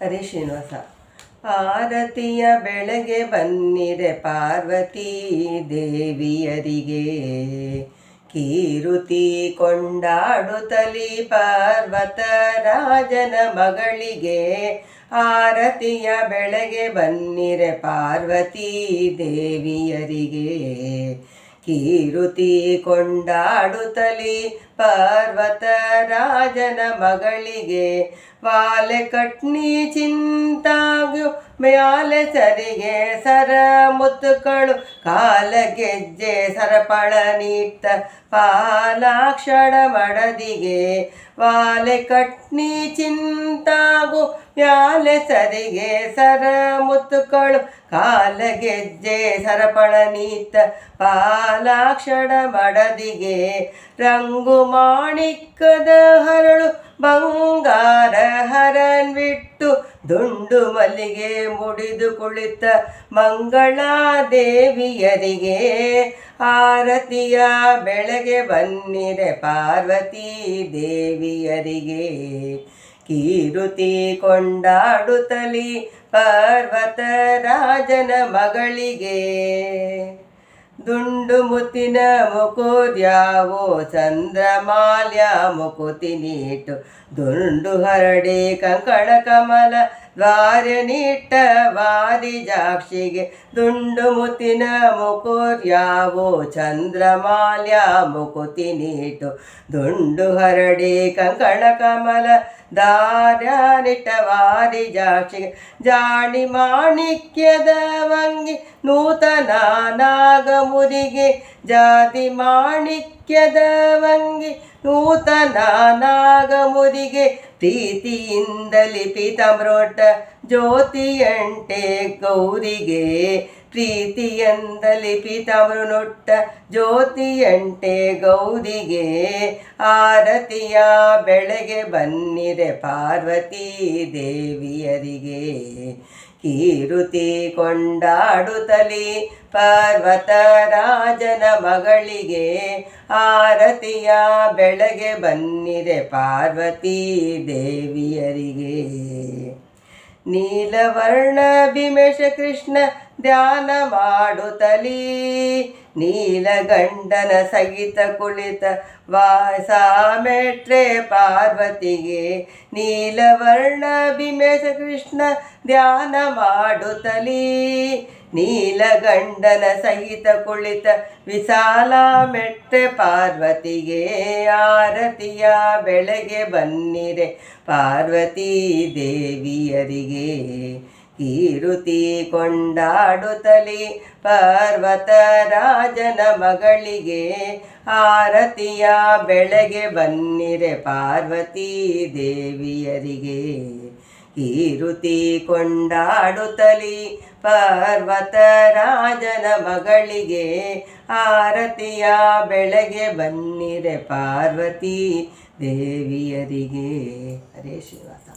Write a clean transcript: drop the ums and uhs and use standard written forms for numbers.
ಹರೇ ಶ್ರೀನಿವಾಸ. ಆರತಿಯ ಬೆಳಗ್ಗೆ ಬನ್ನಿರೆ ಪಾರ್ವತೀ ದೇವಿಯರಿಗೆ, ಕೀರುತಿ ಕೊಂಡಾಡುತ್ತಲಿ ಪರ್ವತ ರಾಜನ ಮಗಳಿಗೆ. ಆರತಿಯ ಬೆಳಗ್ಗೆ ಬನ್ನಿರೆ ಪಾರ್ವತೀ ದೇವಿಯರಿಗೆ, ಕೀರುತಿ ಕೊಂಡಾಡುತ್ತಲಿ ಪರ್ವತ ರಾಜನ ಮಗಳಿಗೆ. ವಾಲೆ ಕಟ್ನಿ ಚಿಂತಾಗ್ಯು ಮ್ಯಾಲೆ ಸರಿಗೆ ಸರ ಮುತ್ತುಗಳು, ಕಾಲ ಗೆಜ್ಜೆ ಸರಪಳ ನೀಟ್ಟ ಪಾಲಾಕ್ಷಣ ಮಡದಿಗೆ. ವಾಲೆ ಕಟ್ನಿ ಚಿಂತಾಗು ಮ್ಯಾಲೆ ಸರಿಗೆ ಸರ ಮುತ್ತುಗಳು, ಕಾಲ ಗೆಜ್ಜೆ ಸರಪಳ ನೀತ್ತ ಪಾಲಾಕ್ಷಣ ಮಡದಿಗೆ. ರಂಗು ಮಾಣಿಕ್ಕದ ಹರಳು ಬಂಗಾರ ಹರನ್ ಬಿಟ್ಟು, ದುಂಡು ಮಲ್ಲಿಗೆ ಮುಡಿದು ಕುಳಿತ ಮಂಗಳಾದೇವಿಯರಿಗೆ. ಆರತಿಯ ಬೆಳಗ್ಗೆ ಬನ್ನಿರೆ ಪಾರ್ವತೀ ದೇವಿಯರಿಗೆ, ಕೀರುತಿ ಕೊಂಡಾಡುತ್ತಲಿ ಪರ್ವತ ರಾಜನ ಮಗಳಿಗೆ. ದುಂಡು ಮುತ್ತಿನ ಮುಕುರ್ಯಾವೋ ಚಂದ್ರಮಾಲ್ಯ ಮುಕುತಿ ನೀಟು, ದುಂಡು ಹರಡಿ ಕಂಕಣ ಕಮಲ ದ್ವಾರ ನೀಟ್ಟ ವಾರಿಜಾಕ್ಷಿಗೆ. ದುಂಡು ಮುತ್ತಿನ ಮುಕುರ್ಯಾವೋ ಚಂದ್ರಮಾಲ್ಯ ಮುಕುತಿ ನೀಟು, ದುಂಡು ಹರಡಿ ಕಂಕಣ ಕಮಲ ದಾರ್ಯಾನಿಟ್ಟ ವಾರಿಜಾಕ್ಷಿಗೆ. ಜಾಣಿ ಮಾಣಿಕ್ಯದ ವಂಗಿ ನೂತನ ನಾಗಮುರಿಗೆ, ಜಾತಿ ಮಾಣಿಕ್ಯದ ವಂಗಿ ನೂತನ ನಾಗಮುರಿಗೆ. ಪ್ರೀತಿಯಿಂದಲಿ ಪೀತಾಂಬ್ರೋಟ ಜ್ಯೋತಿಯಂಟೆ ಗೌರಿಗೆ, ಪ್ರೀತಿಯಿಂದಲಿ ಪೀತಾಂಬ್ರು ನೊಟ್ಟ ಜ್ಯೋತಿಯಂಟೆ ಗೌರಿಗೆ. ಆರತಿಯ ಬೆಳಗ್ಗೆ ಬನ್ನಿರೆ ಪಾರ್ವತೀ ದೇವಿಯರಿಗೆ, ಕೀರುತಿ ಕೊಂಡಾಡುತ್ತಲಿ ಪರ್ವತ ರಾಜನ ಮಗಳಿಗೆ. ಆರತಿಯ ಬೆಳಗ್ಗೆ ಬನ್ನಿರೆ ಪಾರ್ವತೀ ದೇವಿಯರಿಗೆ. ನೀಲವರ್ಣ ಭೀಮೇಶ ಕೃಷ್ಣ ಧ್ಯಾನ ಮಾಡುತ್ತಲೀ, ನೀಲಗಂಡನ ಸಹಿತ ಕುಳಿತ ವಾಸ ಮೆಟ್ರೆ ಪಾರ್ವತಿಗೆ. ನೀಲವರ್ಣ ಭೀಮೇಶ ಕೃಷ್ಣ ಧ್ಯಾನ ಮಾಡುತ್ತಲೀ, ನೀಲಗಂಡನ ಸಹಿತ ಕುಳಿತ ವಿಶಾಲ ಮೆಟ್ರೆ ಪಾರ್ವತಿಗೆ. ಆರತಿಯ ಬೆಳಗ್ಗೆ ಬನ್ನಿರೆ ಪಾರ್ವತೀ ದೇವಿಯರಿಗೆ, ಕೀರುತಿ ಕೊಂಡಾಡುತ್ತಲಿ ಪರ್ವತ ರಾಜನ ಮಗಳಿಗೆ. ಆರತಿಯ ಬೆಳಗ್ಗೆ ಬನ್ನಿರೆ ಪಾರ್ವತೀ ದೇವಿಯರಿಗೆ, ಕೀರುತಿ ಕೊಂಡಾಡುತ್ತಲಿ ಪರ್ವತ ರಾಜನ ಮಗಳಿಗೆ. ಆರತಿಯ ಬೆಳಗ್ಗೆ ಬನ್ನಿರೆ ಪಾರ್ವತೀ ದೇವಿಯರಿಗೆ. ಹರೇ ಶ್ರೀನಿವಾಸ.